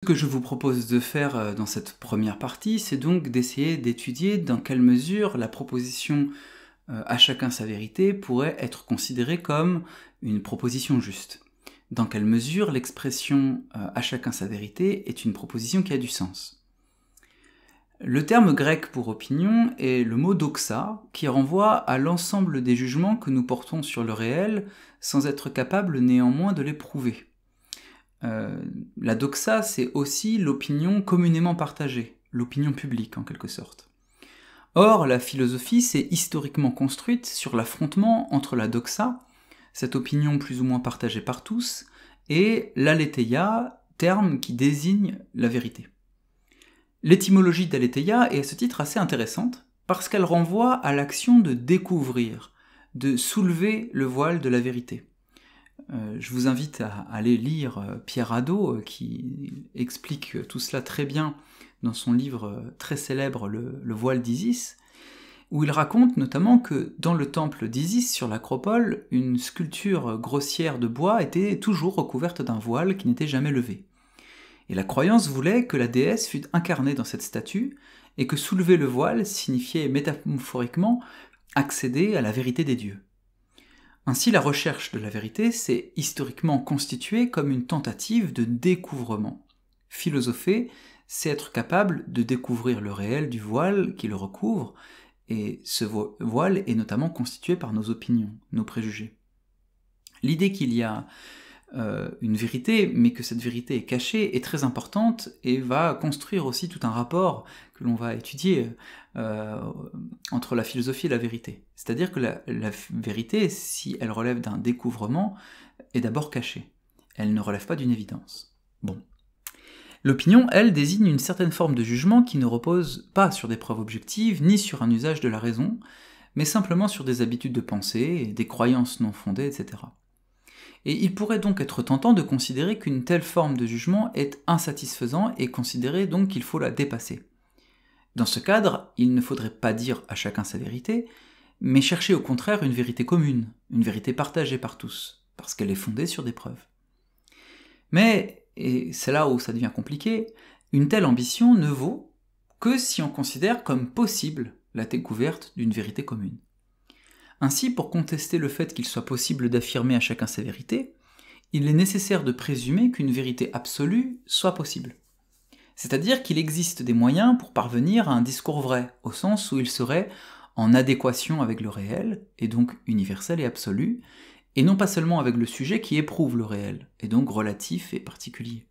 Ce que je vous propose de faire dans cette première partie, c'est donc d'essayer d'étudier dans quelle mesure la proposition à chacun sa vérité pourrait être considérée comme une proposition juste. Dans quelle mesure l'expression à chacun sa vérité est une proposition qui a du sens. Le terme grec pour opinion est le mot doxa, qui renvoie à l'ensemble des jugements que nous portons sur le réel sans être capables néanmoins de les prouver. La doxa, c'est aussi l'opinion communément partagée, l'opinion publique en quelque sorte. Or, la philosophie s'est historiquement construite sur l'affrontement entre la doxa, cette opinion plus ou moins partagée par tous, et l'aletheia, terme qui désigne la vérité. L'étymologie d'aletheia est à ce titre assez intéressante, parce qu'elle renvoie à l'action de découvrir, de soulever le voile de la vérité. Je vous invite à aller lire Pierre Hadot, qui explique tout cela très bien dans son livre très célèbre Le voile d'Isis, où il raconte notamment que dans le temple d'Isis sur l'Acropole, une sculpture grossière de bois était toujours recouverte d'un voile qui n'était jamais levé. Et la croyance voulait que la déesse fût incarnée dans cette statue, et que soulever le voile signifiait métaphoriquement accéder à la vérité des dieux. Ainsi, la recherche de la vérité s'est historiquement constituée comme une tentative de découvrement. Philosopher, c'est être capable de découvrir le réel du voile qui le recouvre, et ce voile est notamment constitué par nos opinions, nos préjugés. L'idée qu'il y a une vérité, mais que cette vérité est cachée, est très importante et va construire aussi tout un rapport que l'on va étudier entre la philosophie et la vérité. C'est-à-dire que la vérité, si elle relève d'un découvrement, est d'abord cachée. Elle ne relève pas d'une évidence. Bon. L'opinion, elle, désigne une certaine forme de jugement qui ne repose pas sur des preuves objectives, ni sur un usage de la raison, mais simplement sur des habitudes de pensée, des croyances non fondées, etc. Et il pourrait donc être tentant de considérer qu'une telle forme de jugement est insatisfaisant et considérer donc qu'il faut la dépasser. Dans ce cadre, il ne faudrait pas dire à chacun sa vérité, mais chercher au contraire une vérité commune, une vérité partagée par tous, parce qu'elle est fondée sur des preuves. Mais, et c'est là où ça devient compliqué, une telle ambition ne vaut que si on considère comme possible la découverte d'une vérité commune. Ainsi, pour contester le fait qu'il soit possible d'affirmer à chacun sa vérité, il est nécessaire de présumer qu'une vérité absolue soit possible. C'est-à-dire qu'il existe des moyens pour parvenir à un discours vrai, au sens où il serait en adéquation avec le réel, et donc universel et absolu, et non pas seulement avec le sujet qui éprouve le réel, et donc relatif et particulier.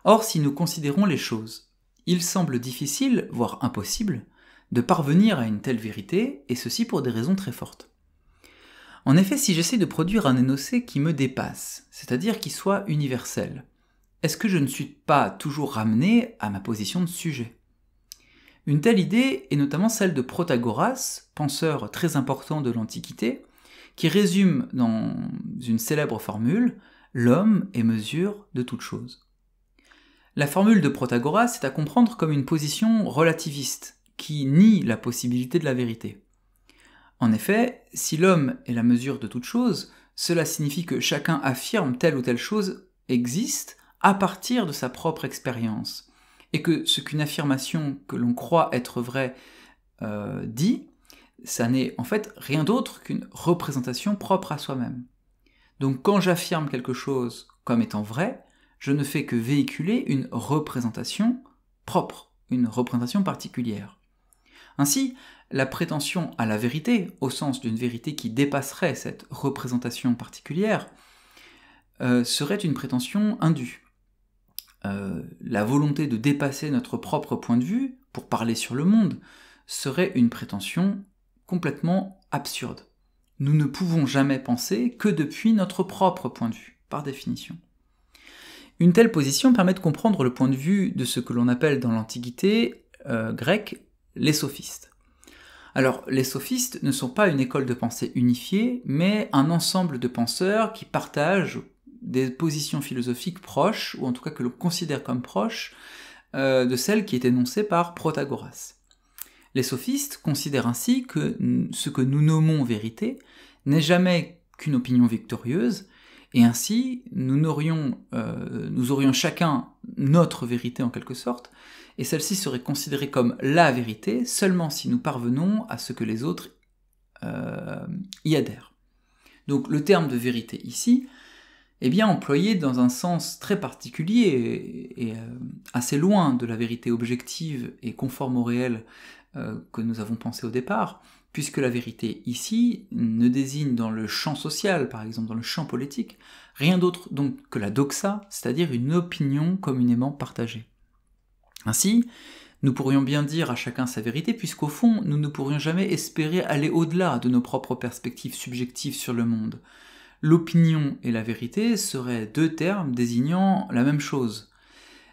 Or, si nous considérons les choses, il semble difficile, voire impossible, de parvenir à une telle vérité, et ceci pour des raisons très fortes. En effet, si j'essaie de produire un énoncé qui me dépasse, c'est-à-dire qui soit universel, est-ce que je ne suis pas toujours ramené à ma position de sujet ? Une telle idée est notamment celle de Protagoras, penseur très important de l'Antiquité, qui résume dans une célèbre formule « L'homme est mesure de toute chose ». La formule de Protagoras est à comprendre comme une position relativiste, qui nie la possibilité de la vérité. En effet, si l'homme est la mesure de toute chose, cela signifie que chacun affirme telle ou telle chose existe à partir de sa propre expérience, et que ce qu'une affirmation que l'on croit être vraie dit, ça n'est en fait rien d'autre qu'une représentation propre à soi-même. Donc quand j'affirme quelque chose comme étant vrai, je ne fais que véhiculer une représentation propre, une représentation particulière. Ainsi, la prétention à la vérité, au sens d'une vérité qui dépasserait cette représentation particulière, serait une prétention indue. La volonté de dépasser notre propre point de vue, pour parler sur le monde, serait une prétention complètement absurde. Nous ne pouvons jamais penser que depuis notre propre point de vue, par définition. Une telle position permet de comprendre le point de vue de ce que l'on appelle dans l'Antiquité grecque les sophistes. Alors, les sophistes ne sont pas une école de pensée unifiée, mais un ensemble de penseurs qui partagent des positions philosophiques proches, ou en tout cas que l'on considère comme proches, de celles qui étaient énoncées par Protagoras. Les sophistes considèrent ainsi que ce que nous nommons vérité n'est jamais qu'une opinion victorieuse, Et ainsi, nous aurions chacun notre vérité en quelque sorte, et celle-ci serait considérée comme la vérité seulement si nous parvenons à ce que les autres y adhèrent. Donc le terme de vérité ici est bien employé dans un sens très particulier et assez loin de la vérité objective et conforme au réel que nous avons pensé au départ, puisque la vérité ici ne désigne dans le champ social, par exemple dans le champ politique, rien d'autre donc que la doxa, c'est-à-dire une opinion communément partagée. Ainsi, nous pourrions bien dire à chacun sa vérité, puisqu'au fond, nous ne pourrions jamais espérer aller au-delà de nos propres perspectives subjectives sur le monde. L'opinion et la vérité seraient deux termes désignant la même chose.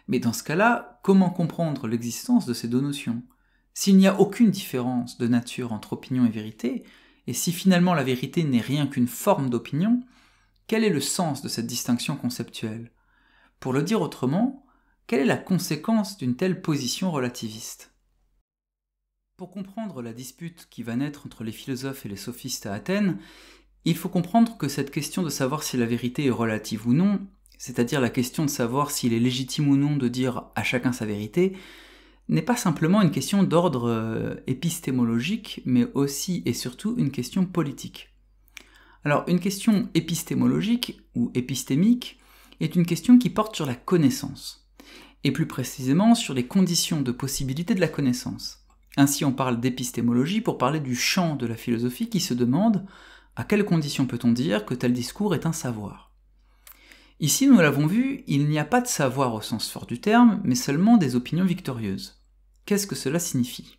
Mais dans ce cas-là, comment comprendre l'existence de ces deux notions ? S'il n'y a aucune différence de nature entre opinion et vérité, et si finalement la vérité n'est rien qu'une forme d'opinion, quel est le sens de cette distinction conceptuelle ? Pour le dire autrement, quelle est la conséquence d'une telle position relativiste ? Pour comprendre la dispute qui va naître entre les philosophes et les sophistes à Athènes, il faut comprendre que cette question de savoir si la vérité est relative ou non, c'est-à-dire la question de savoir s'il est légitime ou non de dire à chacun sa vérité, n'est pas simplement une question d'ordre épistémologique, mais aussi et surtout une question politique. Alors, une question épistémologique ou épistémique est une question qui porte sur la connaissance, et plus précisément sur les conditions de possibilité de la connaissance. Ainsi, on parle d'épistémologie pour parler du champ de la philosophie qui se demande à quelles conditions peut-on dire que tel discours est un savoir. Ici, nous l'avons vu, il n'y a pas de savoir au sens fort du terme, mais seulement des opinions victorieuses. Qu'est-ce que cela signifie ?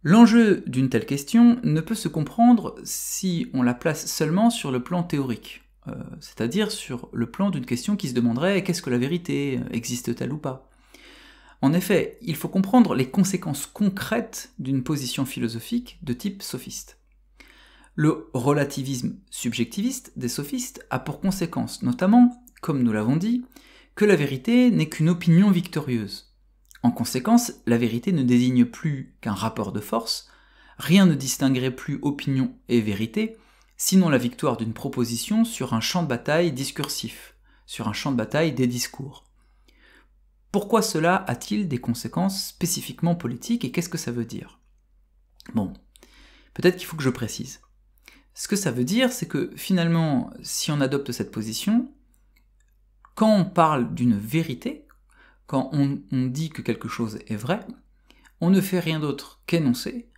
L'enjeu d'une telle question ne peut se comprendre si on la place seulement sur le plan théorique, c'est-à-dire sur le plan d'une question qui se demanderait « qu'est-ce que la vérité ? Existe-t-elle ou pas ?» En effet, il faut comprendre les conséquences concrètes d'une position philosophique de type sophiste. Le relativisme subjectiviste des sophistes a pour conséquence notamment, comme nous l'avons dit, que la vérité n'est qu'une opinion victorieuse. En conséquence, la vérité ne désigne plus qu'un rapport de force, rien ne distinguerait plus opinion et vérité, sinon la victoire d'une proposition sur un champ de bataille discursif, sur un champ de bataille des discours. Pourquoi cela a-t-il des conséquences spécifiquement politiques et qu'est-ce que ça veut dire ? Bon, peut-être qu'il faut que je précise. Ce que ça veut dire, c'est que finalement, si on adopte cette position, quand on parle d'une vérité, quand on dit que quelque chose est vrai, on ne fait rien d'autre qu'énoncer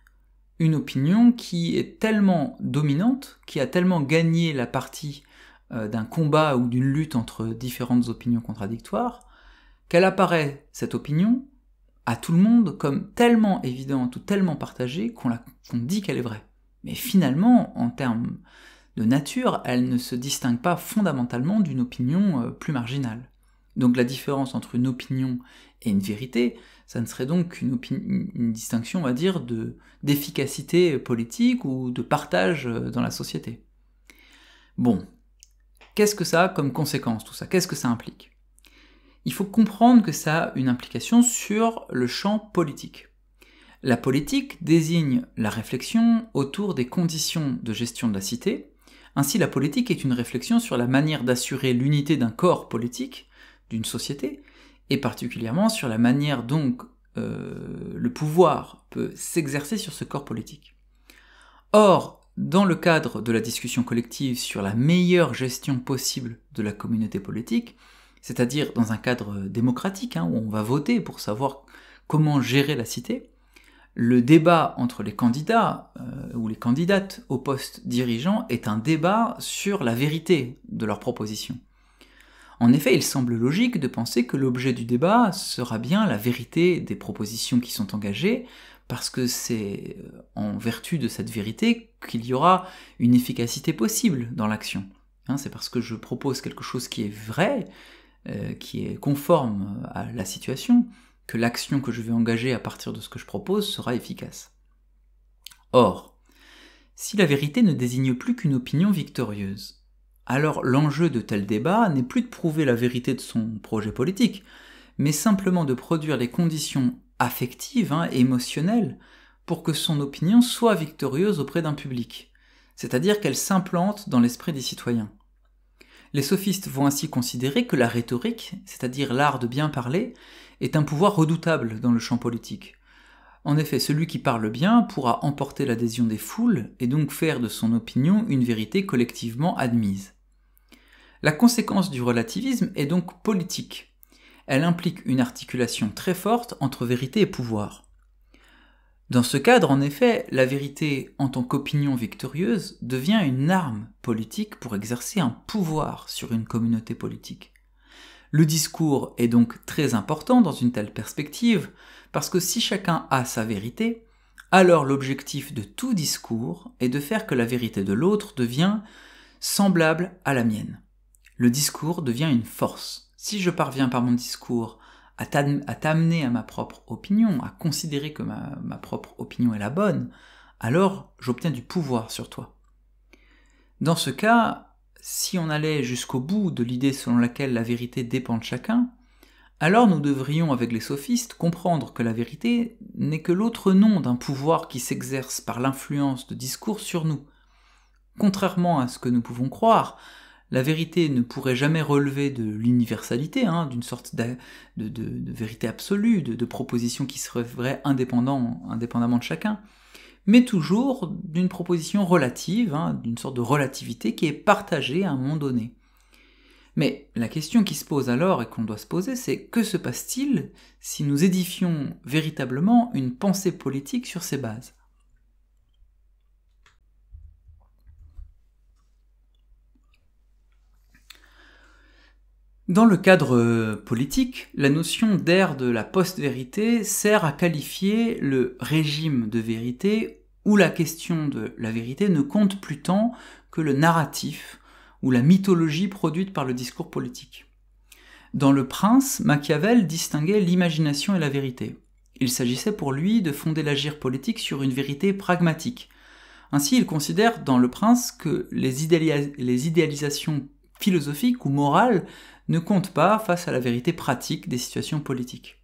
une opinion qui est tellement dominante, qui a tellement gagné la partie d'un combat ou d'une lutte entre différentes opinions contradictoires, qu'elle apparaît, cette opinion, à tout le monde comme tellement évidente ou tellement partagée qu'on dit qu'elle est vraie. Mais finalement, en termes de nature, elle ne se distingue pas fondamentalement d'une opinion plus marginale. Donc la différence entre une opinion et une vérité, ça ne serait donc une distinction, on va dire, d'efficacité politique ou de partage dans la société. Bon, qu'est-ce que ça a comme conséquence tout ça ? Qu'est-ce que ça implique ? Il faut comprendre que ça a une implication sur le champ politique. La politique désigne la réflexion autour des conditions de gestion de la cité. Ainsi, la politique est une réflexion sur la manière d'assurer l'unité d'un corps politique, d'une société, et particulièrement sur la manière dont le pouvoir peut s'exercer sur ce corps politique. Or, dans le cadre de la discussion collective sur la meilleure gestion possible de la communauté politique, c'est-à-dire dans un cadre démocratique, où on va voter pour savoir comment gérer la cité, le débat entre les candidats ou les candidates au poste dirigeant est un débat sur la vérité de leurs propositions. En effet, il semble logique de penser que l'objet du débat sera bien la vérité des propositions qui sont engagées, parce que c'est en vertu de cette vérité qu'il y aura une efficacité possible dans l'action. C'est parce que je propose quelque chose qui est vrai, qui est conforme à la situation, que l'action que je vais engager à partir de ce que je propose sera efficace. Or, si la vérité ne désigne plus qu'une opinion victorieuse, alors l'enjeu de tel débat n'est plus de prouver la vérité de son projet politique, mais simplement de produire les conditions affectives, émotionnelles, pour que son opinion soit victorieuse auprès d'un public, c'est-à-dire qu'elle s'implante dans l'esprit des citoyens. Les sophistes vont ainsi considérer que la rhétorique, c'est-à-dire l'art de bien parler, est un pouvoir redoutable dans le champ politique. En effet, celui qui parle bien pourra emporter l'adhésion des foules et donc faire de son opinion une vérité collectivement admise. La conséquence du relativisme est donc politique. Elle implique une articulation très forte entre vérité et pouvoir. Dans ce cadre, en effet, la vérité, en tant qu'opinion victorieuse, devient une arme politique pour exercer un pouvoir sur une communauté politique. Le discours est donc très important dans une telle perspective, parce que si chacun a sa vérité, alors l'objectif de tout discours est de faire que la vérité de l'autre devient semblable à la mienne. Le discours devient une force. Si je parviens par mon discours à t'amener à ma propre opinion, à considérer que ma propre opinion est la bonne, alors j'obtiens du pouvoir sur toi. Dans ce cas, si on allait jusqu'au bout de l'idée selon laquelle la vérité dépend de chacun, alors nous devrions, avec les sophistes, comprendre que la vérité n'est que l'autre nom d'un pouvoir qui s'exerce par l'influence de discours sur nous. Contrairement à ce que nous pouvons croire, la vérité ne pourrait jamais relever de l'universalité, d'une sorte de vérité absolue, de proposition qui serait vraie indépendamment de chacun, mais toujours d'une proposition relative, d'une sorte de relativité qui est partagée à un moment donné. Mais la question qui se pose alors et qu'on doit se poser, c'est que se passe-t-il si nous édifions véritablement une pensée politique sur ces bases ? Dans le cadre politique, la notion d'ère de la post-vérité sert à qualifier le régime de vérité où la question de la vérité ne compte plus tant que le narratif ou la mythologie produite par le discours politique. Dans Le Prince, Machiavel distinguait l'imagination et la vérité. Il s'agissait pour lui de fonder l'agir politique sur une vérité pragmatique. Ainsi, il considère dans Le Prince que les idéalisations philosophiques ou morales ne comptent pas face à la vérité pratique des situations politiques.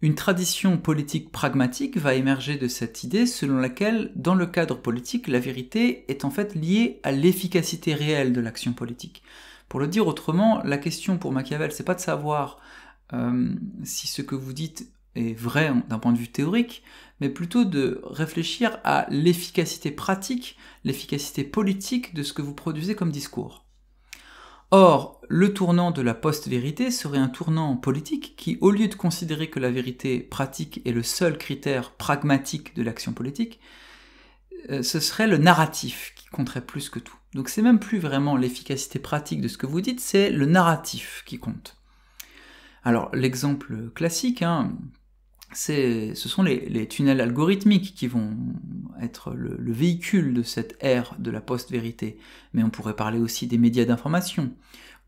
Une tradition politique pragmatique va émerger de cette idée selon laquelle, dans le cadre politique, la vérité est en fait liée à l'efficacité réelle de l'action politique. Pour le dire autrement, la question pour Machiavel, c'est pas de savoir si ce que vous dites est vrai d'un point de vue théorique, mais plutôt de réfléchir à l'efficacité pratique, l'efficacité politique de ce que vous produisez comme discours. Or, le tournant de la post-vérité serait un tournant politique qui, au lieu de considérer que la vérité pratique est le seul critère pragmatique de l'action politique, ce serait le narratif qui compterait plus que tout. Donc c'est même plus vraiment l'efficacité pratique de ce que vous dites, c'est le narratif qui compte. Alors l'exemple classique, ce sont les tunnels algorithmiques qui vont être le véhicule de cette ère de la post-vérité, mais on pourrait parler aussi des médias d'information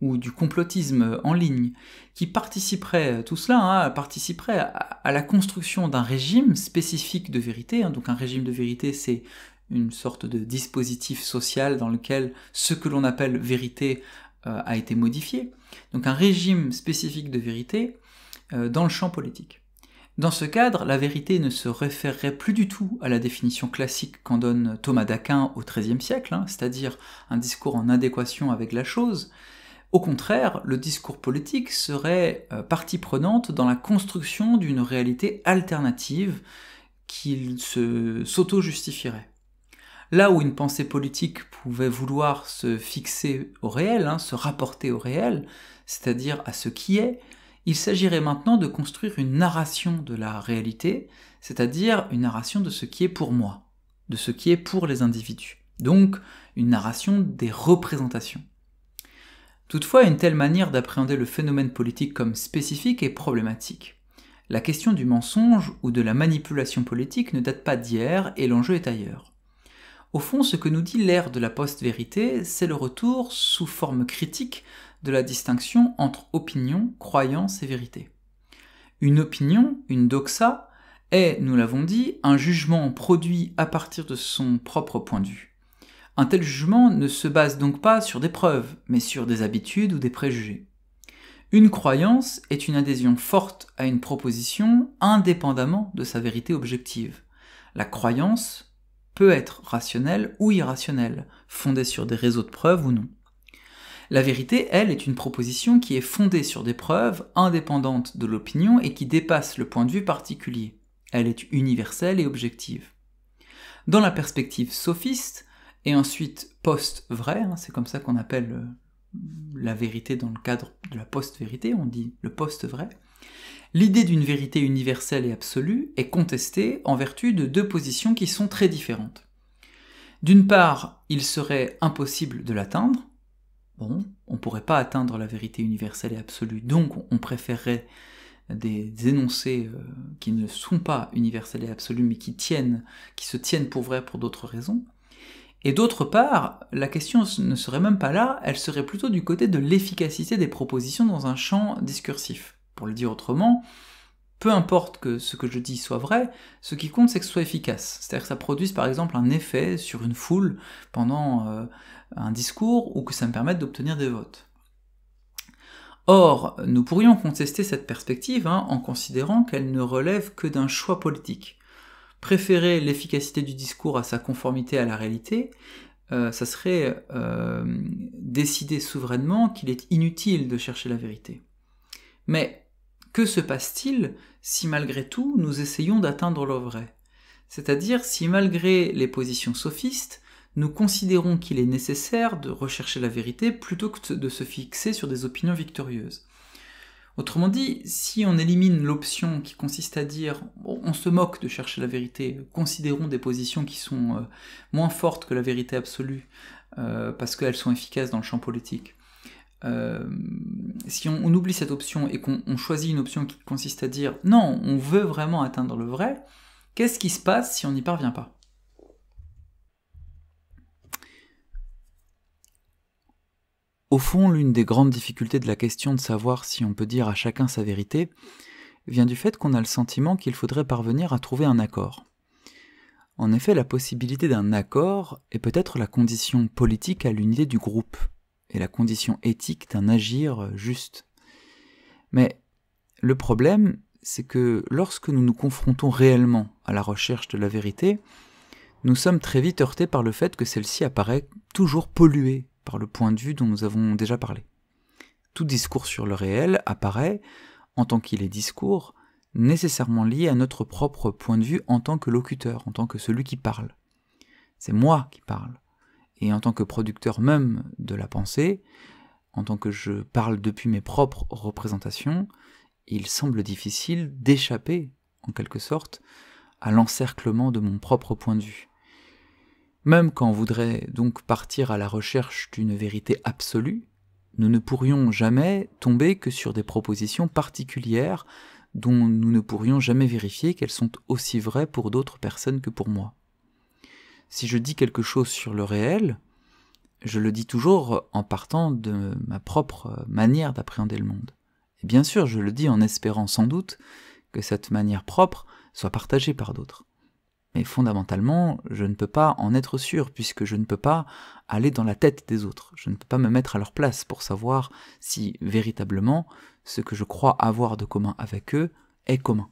ou du complotisme en ligne, qui participerait, tout cela participerait à la construction d'un régime spécifique de vérité. Donc un régime de vérité, c'est une sorte de dispositif social dans lequel ce que l'on appelle vérité a été modifié. Donc un régime spécifique de vérité dans le champ politique. Dans ce cadre, la vérité ne se référerait plus du tout à la définition classique qu'en donne Thomas d'Aquin au XIIIe siècle, c'est-à-dire un discours en adéquation avec la chose. Au contraire, le discours politique serait partie prenante dans la construction d'une réalité alternative qui s'auto-justifierait. Là où une pensée politique pouvait vouloir se fixer au réel, se rapporter au réel, c'est-à-dire à ce qui est, il s'agirait maintenant de construire une narration de la réalité, c'est-à-dire une narration de ce qui est pour moi, de ce qui est pour les individus. Donc, une narration des représentations. Toutefois, une telle manière d'appréhender le phénomène politique comme spécifique est problématique. La question du mensonge ou de la manipulation politique ne date pas d'hier et l'enjeu est ailleurs. Au fond, ce que nous dit l'ère de la post-vérité, c'est le retour, sous forme critique, de la distinction entre opinion, croyance et vérité. Une opinion, une doxa, est, nous l'avons dit, un jugement produit à partir de son propre point de vue. Un tel jugement ne se base donc pas sur des preuves, mais sur des habitudes ou des préjugés. Une croyance est une adhésion forte à une proposition indépendamment de sa vérité objective. La croyance peut être rationnelle ou irrationnelle, fondée sur des réseaux de preuves ou non. La vérité, elle, est une proposition qui est fondée sur des preuves indépendantes de l'opinion et qui dépasse le point de vue particulier. Elle est universelle et objective. Dans la perspective sophiste, et ensuite post-vrai, c'est comme ça qu'on appelle la vérité dans le cadre de la post-vérité, on dit le post-vrai, l'idée d'une vérité universelle et absolue est contestée en vertu de deux positions qui sont très différentes. D'une part, il serait impossible de l'atteindre. Bon, on ne pourrait pas atteindre la vérité universelle et absolue, donc on préférerait des énoncés qui ne sont pas universels et absolus, mais qui se tiennent pour vrais pour d'autres raisons. Et d'autre part, la question ne serait même pas là, elle serait plutôt du côté de l'efficacité des propositions dans un champ discursif. Pour le dire autrement, peu importe que ce que je dis soit vrai, ce qui compte c'est que ce soit efficace. C'est-à-dire que ça produise par exemple un effet sur une foule pendant un discours, ou que ça me permette d'obtenir des votes. Or, nous pourrions contester cette perspective en considérant qu'elle ne relève que d'un choix politique. Préférer l'efficacité du discours à sa conformité à la réalité, ça serait décider souverainement qu'il est inutile de chercher la vérité. Mais que se passe-t-il si malgré tout nous essayons d'atteindre le vrai? C'est-à-dire si malgré les positions sophistes, nous considérons qu'il est nécessaire de rechercher la vérité plutôt que de se fixer sur des opinions victorieuses. Autrement dit, si on élimine l'option qui consiste à dire on se moque de chercher la vérité, considérons des positions qui sont moins fortes que la vérité absolue, parce qu'elles sont efficaces dans le champ politique, si on oublie cette option et qu'on choisit une option qui consiste à dire non, on veut vraiment atteindre le vrai, qu'est-ce qui se passe si on n'y parvient pas? Au fond, l'une des grandes difficultés de la question de savoir si on peut dire à chacun sa vérité vient du fait qu'on a le sentiment qu'il faudrait parvenir à trouver un accord. En effet, la possibilité d'un accord est peut-être la condition politique à l'unité du groupe, et la condition éthique d'un agir juste. Mais le problème, c'est que lorsque nous nous confrontons réellement à la recherche de la vérité, nous sommes très vite heurtés par le fait que celle-ci apparaît toujours polluée par le point de vue dont nous avons déjà parlé. Tout discours sur le réel apparaît, en tant qu'il est discours, nécessairement lié à notre propre point de vue en tant que locuteur, en tant que celui qui parle. C'est moi qui parle. Et en tant que producteur même de la pensée, en tant que je parle depuis mes propres représentations, il semble difficile d'échapper, en quelque sorte, à l'encerclement de mon propre point de vue. Même quand on voudrait donc partir à la recherche d'une vérité absolue, nous ne pourrions jamais tomber que sur des propositions particulières dont nous ne pourrions jamais vérifier qu'elles sont aussi vraies pour d'autres personnes que pour moi. Si je dis quelque chose sur le réel, je le dis toujours en partant de ma propre manière d'appréhender le monde. Et bien sûr, je le dis en espérant sans doute que cette manière propre soit partagée par d'autres. Mais fondamentalement, je ne peux pas en être sûr, puisque je ne peux pas aller dans la tête des autres. Je ne peux pas me mettre à leur place pour savoir si, véritablement, ce que je crois avoir de commun avec eux est commun.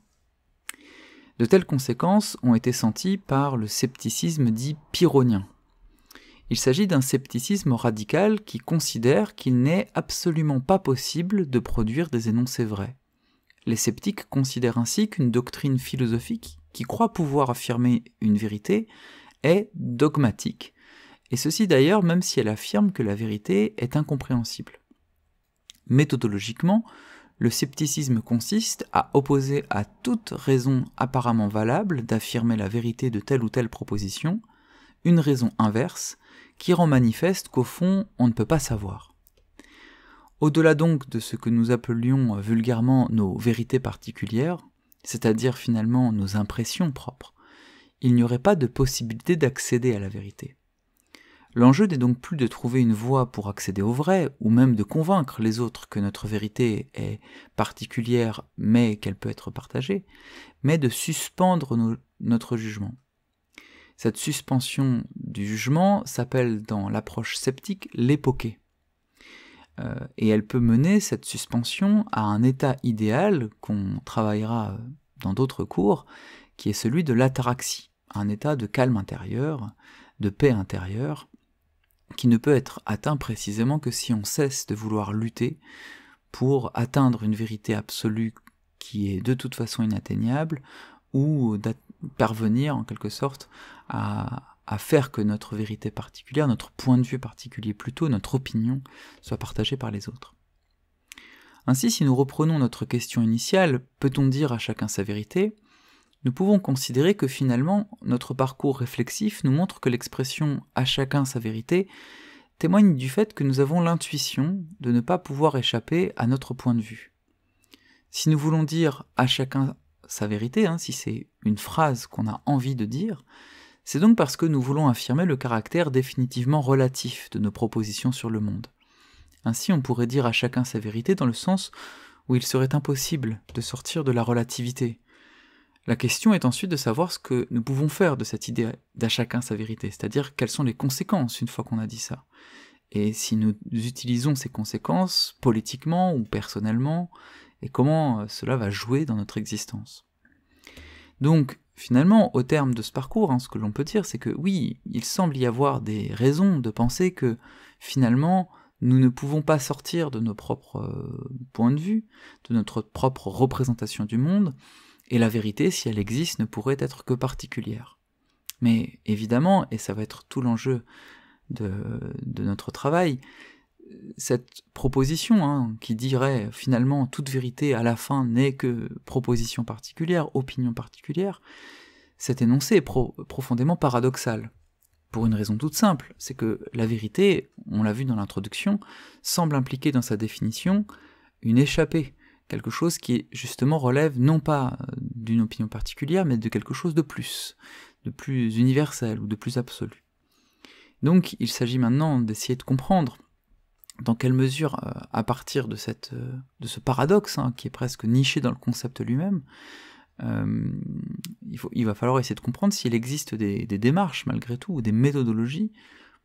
De telles conséquences ont été senties par le scepticisme dit pyrrhonien. Il s'agit d'un scepticisme radical qui considère qu'il n'est absolument pas possible de produire des énoncés vrais. Les sceptiques considèrent ainsi qu'une doctrine philosophique qui croit pouvoir affirmer une vérité est dogmatique, et ceci d'ailleurs même si elle affirme que la vérité est incompréhensible. Méthodologiquement, le scepticisme consiste à opposer à toute raison apparemment valable d'affirmer la vérité de telle ou telle proposition une raison inverse qui rend manifeste qu'au fond on ne peut pas savoir. Au-delà donc de ce que nous appelions vulgairement nos vérités particulières, c'est-à-dire finalement nos impressions propres, il n'y aurait pas de possibilité d'accéder à la vérité. L'enjeu n'est donc plus de trouver une voie pour accéder au vrai, ou même de convaincre les autres que notre vérité est particulière mais qu'elle peut être partagée, mais de suspendre notre jugement. Cette suspension du jugement s'appelle dans l'approche sceptique l'époquée. Et elle peut mener cette suspension à un état idéal qu'on travaillera dans d'autres cours, qui est celui de l'ataraxie, un état de calme intérieur, de paix intérieure, qui ne peut être atteint précisément que si on cesse de vouloir lutter pour atteindre une vérité absolue qui est de toute façon inatteignable, ou parvenir en quelque sorte à faire que notre vérité particulière, notre point de vue particulier plutôt, notre opinion, soit partagée par les autres. Ainsi, si nous reprenons notre question initiale, peut-on dire à chacun sa vérité ? Nous pouvons considérer que finalement, notre parcours réflexif nous montre que l'expression « à chacun sa vérité » témoigne du fait que nous avons l'intuition de ne pas pouvoir échapper à notre point de vue. Si nous voulons dire « à chacun sa vérité », si c'est une phrase qu'on a envie de dire, c'est donc parce que nous voulons affirmer le caractère définitivement relatif de nos propositions sur le monde. Ainsi, on pourrait dire à chacun sa vérité dans le sens où il serait impossible de sortir de la relativité. La question est ensuite de savoir ce que nous pouvons faire de cette idée d'à chacun sa vérité, c'est-à-dire quelles sont les conséquences une fois qu'on a dit ça. Et si nous utilisons ces conséquences politiquement ou personnellement, et comment cela va jouer dans notre existence. Donc, finalement, au terme de ce parcours, ce que l'on peut dire, c'est que oui, il semble y avoir des raisons de penser que, finalement, nous ne pouvons pas sortir de nos propres points de vue, de notre propre représentation du monde, et la vérité, si elle existe, ne pourrait être que particulière. Mais évidemment, et ça va être tout l'enjeu de notre travail, cette proposition qui dirait finalement toute vérité à la fin n'est que proposition particulière, opinion particulière, cet énoncé est profondément paradoxal. Pour une raison toute simple, c'est que la vérité, on l'a vu dans l'introduction, semble impliquer dans sa définition une échappée, quelque chose qui justement relève non pas d'une opinion particulière, mais de quelque chose de plus universel ou de plus absolu. Donc il s'agit maintenant d'essayer de comprendre dans quelle mesure, à partir de ce paradoxe, qui est presque niché dans le concept lui-même, il va falloir essayer de comprendre s'il existe des démarches, malgré tout, ou des méthodologies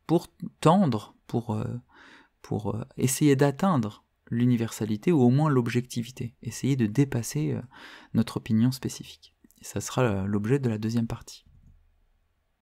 pour tendre, pour essayer d'atteindre l'universalité, ou au moins l'objectivité, essayer de dépasser notre opinion spécifique. Et ça sera l'objet de la deuxième partie.